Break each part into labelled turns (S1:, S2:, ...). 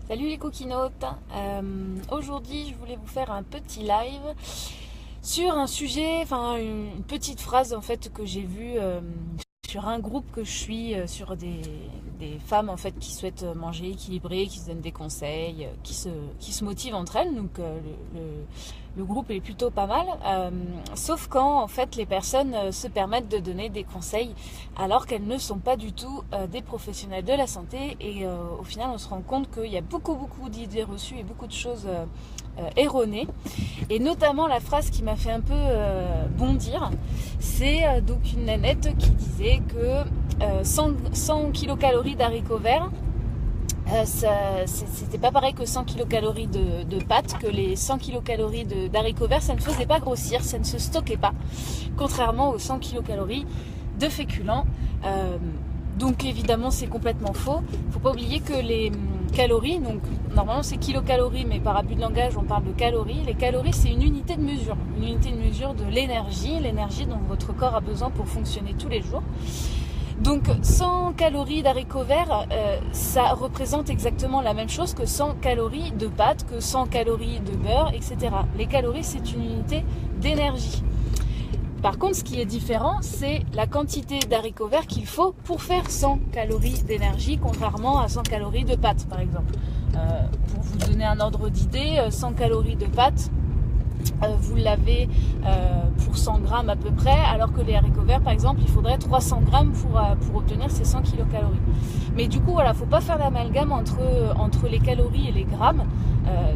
S1: Salut les coquinotes. Aujourd'hui je voulais vous faire un petit live sur un sujet, enfin une petite phrase en fait que j'ai vue sur un groupe que je suis, sur des femmes en fait qui souhaitent manger équilibré, qui se donnent des conseils, qui se motivent entre elles. Donc le groupe est plutôt pas mal, sauf quand en fait les personnes se permettent de donner des conseils alors qu'elles ne sont pas du tout des professionnels de la santé, et au final on se rend compte qu'il y a beaucoup d'idées reçues et beaucoup de choses erronées, et notamment la phrase qui m'a fait un peu bondir, c'est donc une nanette qui disait que 100 kilocalories d'haricots verts, c'était pas pareil que 100 kilocalories de pâtes, que les 100 kilocalories d'haricots verts, ça ne faisait pas grossir, ça ne se stockait pas, contrairement aux 100 kilocalories de féculents. Donc évidemment c'est complètement faux. Faut pas oublier que les calories, donc normalement c'est kilocalories, mais par abus de langage on parle de calories. Les calories, c'est une unité de mesure de l'énergie dont votre corps a besoin pour fonctionner tous les jours. Donc 100 calories d'haricots verts, ça représente exactement la même chose que 100 calories de pâtes, que 100 calories de beurre, etc. Les calories, c'est une unité d'énergie. Par contre, ce qui est différent, c'est la quantité d'haricots verts qu'il faut pour faire 100 calories d'énergie, contrairement à 100 calories de pâtes, par exemple. Pour vous donner un ordre d'idée, 100 calories de pâtes, vous l'avez pour 100 grammes à peu près, alors que les haricots verts, par exemple, il faudrait 300 grammes pour obtenir ces 100 kilocalories. Mais du coup, voilà, faut pas faire l'amalgame entre les calories et les grammes.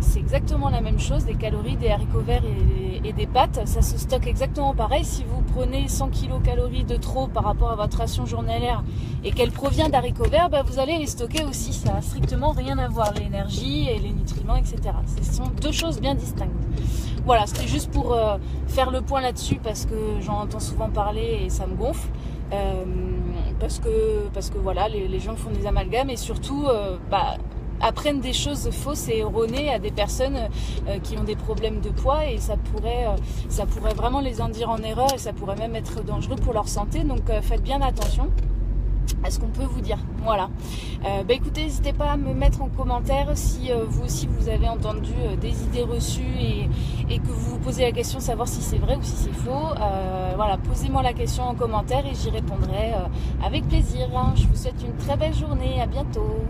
S1: C'est exactement la même chose, des calories, des haricots verts et des pâtes, ça se stocke exactement pareil. Si vous prenez 100 kilocalories de trop par rapport à votre ration journalière et qu'elle provient d'haricots verts, vous allez les stocker aussi. Ça n'a strictement rien à voir, l'énergie et les nutriments, etc. Ce sont deux choses bien distinctes. Voilà, c'était juste pour faire le point là-dessus, parce que j'en entends souvent parler et ça me gonfle. Parce que voilà, les gens font des amalgames et surtout apprennent des choses fausses et erronées à des personnes qui ont des problèmes de poids, et ça pourrait vraiment les induire en erreur, et ça pourrait même être dangereux pour leur santé. Donc faites bien attention à ce qu'on peut vous dire. Voilà. Écoutez, n'hésitez pas à me mettre en commentaire si vous aussi vous avez entendu des idées reçues et que vous vous posez la question de savoir si c'est vrai ou si c'est faux. Voilà, posez-moi la question en commentaire et j'y répondrai avec plaisir. Je vous souhaite une très belle journée. À bientôt.